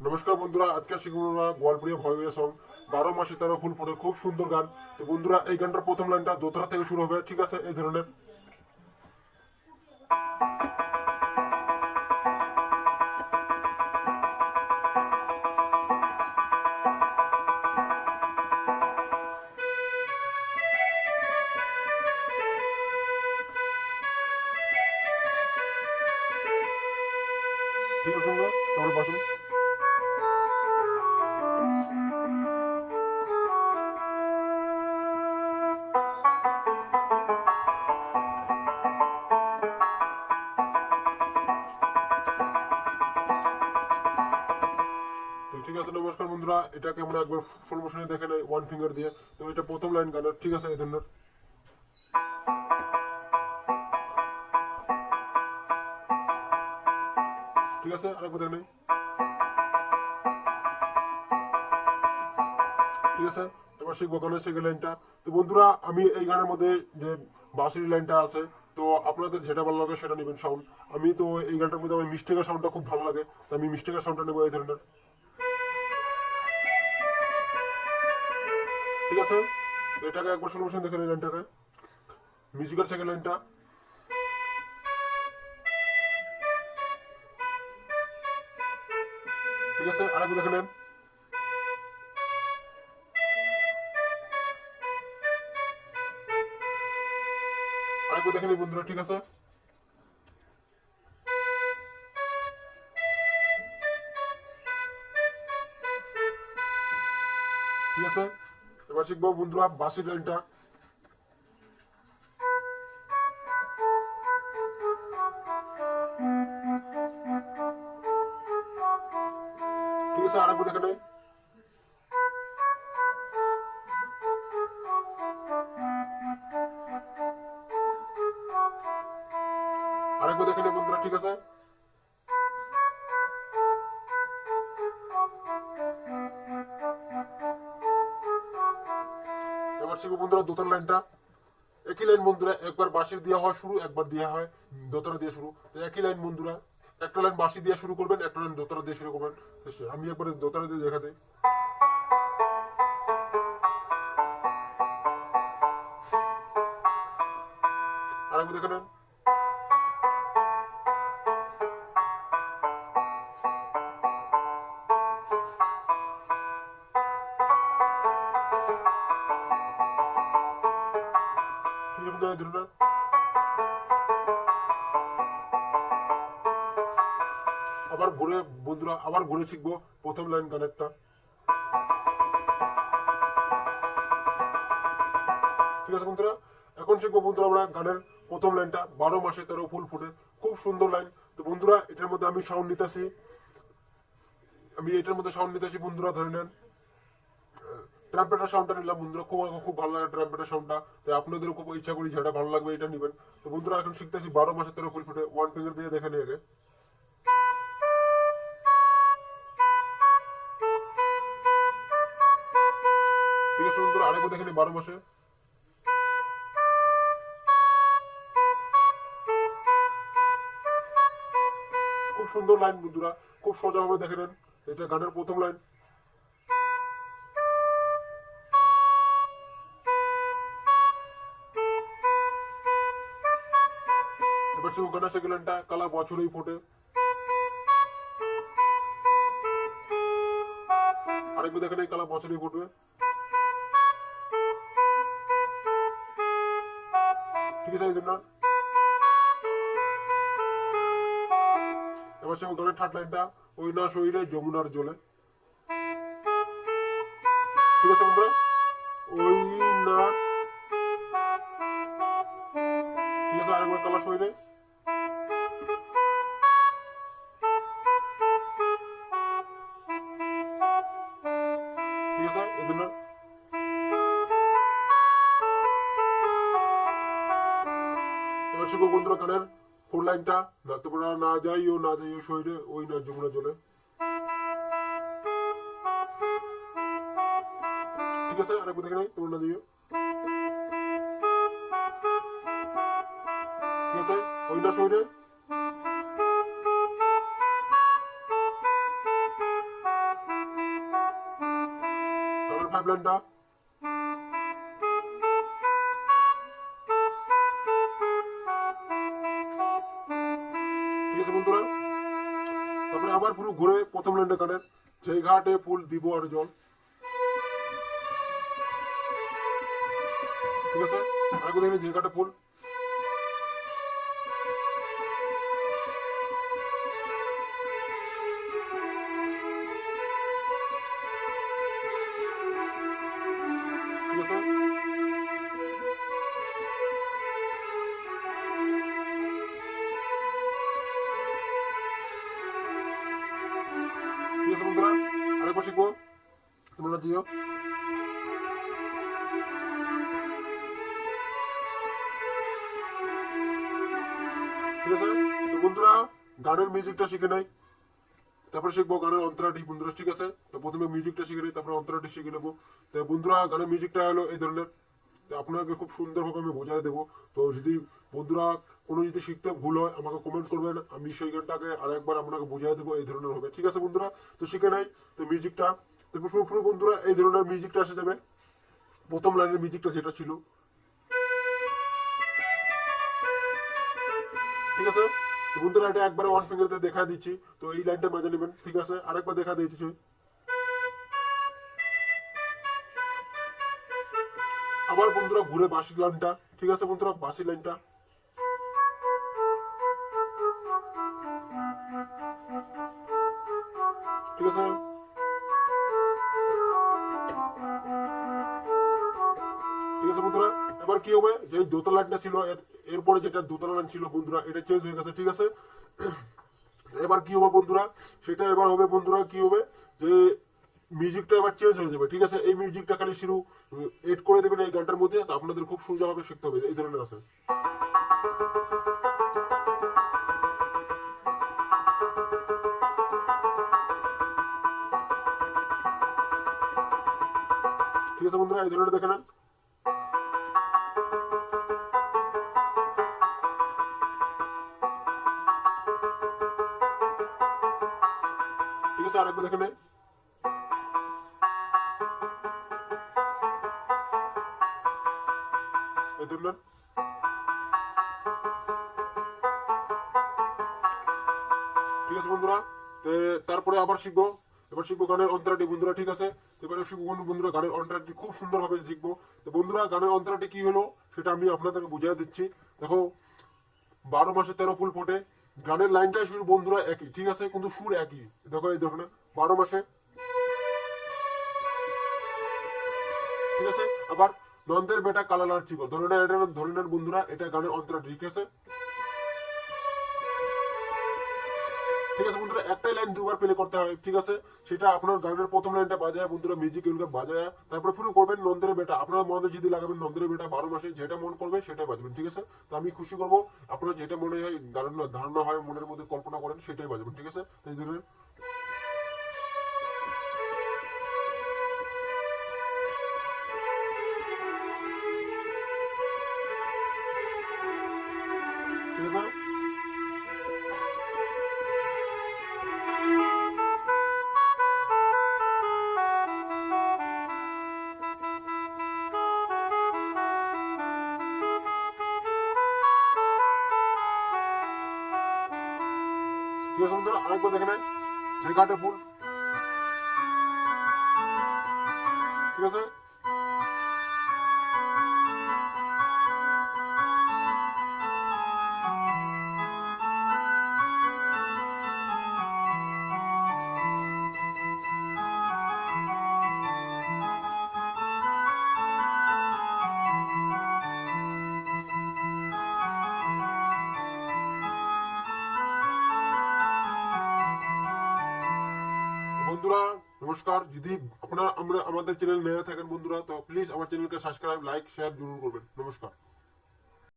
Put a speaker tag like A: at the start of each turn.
A: নমস্কার বন্ধুরা, আজকে শিখবো আমরা গোয়ালপুরিয়া ভয়ভীয়া সং 12 মাসে 13 ফুল ফোটে, খুব সুন্দর গান। তো বন্ধুরা, এই গানটার প্রথম লাইনটা দোতরা থেকে শুরু হবে, ঠিক আছে? এই ধরনের। ঠিক আছে বন্ধুরা, তারপরে বাসুন। তো ঠিক আছে, নমস্কার বন্ধুরা, এটাকে আমরা একবার ফুল মোশনে দেখে নেই ওয়ান ফিঙ্গার দিয়ে। তো এটা প্রথম লাইন গানের, ঠিক আছে? এই ধরনের। ঠিক আছে, আরেকবার দেখে নেই। ঠিক আছে, এবার শিখবো গানের সেকেন্ড লাইনটা। তো বন্ধুরা, আমি এই গানের মধ্যে যে বাঁশির লাইনটা আছে, তো আপনাদের যেটা ভালো লাগে সেটা নেবেন সাউন্ড। আমি তো এই গানটার মধ্যে আমার মিস্টেকের সাউন্ডটা খুব ভালো লাগে, তো আমি মিস্টেকের সাউন্ডটা নেবো এই ধরনের। ঠিক আছে, তো এটাকে একবার শুনে বসে দেখে নিই লাইনটাকে। মিউজিকের সেকেন্ড লাইনটা। ঠিক আছে, আরেকবার দেখে নেন। আরেকবার দেখে নিন বন্ধুরা, ঠিক আছে? ঠিক আছে, এবার শিখবো বন্ধুরা বাঁশির লাইনটা। ঠিক আছে, আরেকবার দেখে নেই। আরেকবার দেখে নেই বন্ধুরা, ঠিক আছে? এবার শিখবো বন্ধুরা দোতার লাইনটা। একই লাইন বন্ধুরা, একবার বাঁশির দেওয়া হয় শুরু, একবার দেওয়া হয় দোতারা দিয়ে শুরু। তো একই লাইন বন্ধুরা, একটা লাইন বাঁশি দিয়ে শুরু করবেন, একটা লাইন দোতারা দিয়ে শুরু করবেন। তো আমি একবার দোতারা দিয়ে দেখাতে। আরেকবার দেখে নেন। ঠিক আছে বন্ধুরা, এই ধরনের। আবার ঘুরে বন্ধুরা, আবার ঘুরে শিখবো প্রথম লাইন গানেরটা। ঠিক আছে বন্ধুরা, এখন শিখবো বন্ধুরা আমরা গানের প্রথম লাইনটা, 12 মাসে 13 ফুল ফুটে, খুব সুন্দর লাইন। তো বন্ধুরা, এটার মধ্যে আমি সাউন্ড নিতেছি। বন্ধুরা ধরে নেন, ট্রাম্পেটার সাউন্ডটা নিলাম বন্ধুরা, খুব খুব ভালো লাগে ট্রাম্পেটার সাউন্ডটা। তো আপনাদেরও খুব ইচ্ছা করি যেটা ভালো লাগবে এটা নেবেন। তো বন্ধুরা, এখন শিখতেছি 12 মাসে 13 ফুল ফুটে, ওয়ান ফিঙ্গার দিয়ে দেখে নিয়ে আগে। ঠিক আছে বন্ধুরা, আরেকবার দেখে নিই 12 মাসে। খুব সুন্দর লাইন বন্ধুরা, খুব সোজা ভাবে দেখে নেন। এটা গানের প্রথম লাইন। এবার সে গানের সেকেন্ড লাইনটা, কালা বছরেই ফোটে। আরেকবার দেখে নেই, কালা বছরেই ফুটবে। ঠিক আছে, এই জন্য এবার সে গানের থার্ড লাইনটা, ওই না শরীরে যমুনার জলে। ঠিক আছে বন্ধুরা, ওই না। ঠিক আছে, আরেকবার কালা শরীরে। ঠিক আছে, এই জন্য এবার শিখবো বন্ধুরা গানের ফোর লাইনটা, না তোমরা না যাইও শরীরে, ওই না যমুনা জলে। ঠিক আছে, আরেকবার দেখে নাই, তোমরা না যাইও। ঠিক আছে, ওই না শরীরে। নাম্বার 5 লাইনটা, ঠিক আছে বন্ধুরা। তারপরে আবার পুরো ঘুরে প্রথম লাইনটা গানের, যে ঘাটে ফুল দিব আর জল, ঠিক আছে। আরেকবার দেখেন, যে ঘাটে ফুল, ঠিক আছে। ঠিক আছে বন্ধুরা, আরেকবার শিখবো, তোমরা দিও, ঠিক আছে। তো বন্ধুরা গানের মিউজিকটা শিখে নাই, তারপরে শিখবো গানের অন্তরাটি বন্ধুরা, ঠিক আছে। তো প্রথমে মিউজিকটা শিখে নিই, তারপরে অন্তরাটি শিখে নেবো। তো বন্ধুরা গানের মিউজিকটা হলো এই ধরনের, তো আপনাকে খুব সুন্দরভাবে আমি বোঝাই দেবো। তো যদি বন্ধুরা কোনো যদি শিখতে ভুল হয় আমাকে কমেন্ট করবেন, আমি সেই গানটাকে আরেকবার আপনাকে বোঝাই দেবো, এই ধরনের হবে, ঠিক আছে বন্ধুরা। তো শিখে নাই, তো মিউজিকটা, তো পুরো বন্ধুরা এই ধরনের মিউজিকটা এসে যাবে। প্রথম লাইনের মিউজিকটা যেটা ছিল, ঠিক আছে। তো বন্ধুরা এটা একবারে ওয়ান ফিঙ্গারতে দেখা দিচ্ছি, তো এই লাইনটা মজা নেবেন, ঠিক আছে। আরেকবার দেখা দিচ্ছি, আবার বন্ধুরা ঘুরে বাঁশি লাইনটা, ঠিক আছে বন্ধুরা, বাঁশি লাইনটা, ঠিক আছে। ঠিক আছে বন্ধুরা, এবার কি হবে, যে দোতলা লাইনটা ছিল এরপরে যেটা দোতলা লাইন ছিল বন্ধুরা, এটা চেঞ্জ হয়ে গেছে, ঠিক আছে। এবার কি হবে বন্ধুরা, সেটা এবার হবে বন্ধুরা, কি হবে যে মিউজিকটা এবার চেঞ্জ হয়ে যাবে, ঠিক আছে। এই মিউজিকটা খালি শুরু এড করে দেবেন এই গানটার মধ্যে, তো আপনাদের খুব সোজাভাবে শিখতে হবে, এই ধরনের আছে, ঠিক আছে বন্ধুরা, এই ধরনের দেখে নেন, ঠিক আছে। আরেকবার দেখে নেন, এই ধরনের, ঠিক আছে বন্ধুরা। তো তারপরে আবার শিখবো, এবার শিখবো গানের অন্তরাটি বন্ধুরা, ঠিক আছে। এবারে শিখবো বন্ধুরা গানের অন্তরাটি খুব সুন্দরভাবে শিখবো। তো বন্ধুরা গানের অন্তরাটি কি হলো সেটা আমি আপনাদেরকে বুঝিয়ে দিচ্ছি। দেখো, 12 মাসে 13 ফুল ফোটে, গানের লাইনটা শুরু বন্ধুরা একই, ঠিক আছে, কিন্তু সুর একই। দেখো এই দেখো না, 12 মাসে, ঠিক আছে। আবার নন্দের বেটা কালালার চিকো, ধরে নেন, এটা ধরে নেন বন্ধুরা, এটা গানের অন্তরাটি, ঠিক আছে, ঠিক আছে বন্ধুরা। একটাই লাইন দুবার প্লে করতে হয়, ঠিক আছে। সেটা আপনার গানের প্রথম লাইনটা বাজায় বন্ধুরা, মিউজিক এগুলো বাজায়, তারপরে পুরো করবেন নন্দের বেটা, আপনার মনে যদি লাগাবেন নন্দের বেটা 12 মাসে, যেটা মন করবে সেটাই বাজবেন, ঠিক আছে। তো আমি খুশি করবো, আপনার যেটা মনে হয় ধারণা হয় মনের মধ্যে কল্পনা করেন সেটাই বাজবেন, ঠিক আছে। তো এই ধরনের, ঠিক আছে। ঠিক আছে বন্ধুরা, আরেকবার দেখে নেন, যে ঘাটে ফুল, ঠিক আছে। বন্ধুরা নমস্কার, যদি আপনারা আমাদের চ্যানেল নয়া থাকেন বন্ধুরা, তো প্লিজ আমার চ্যানেলকে সাবস্ক্রাইব, লাইক, শেয়ার জরুর করবেন। নমস্কার।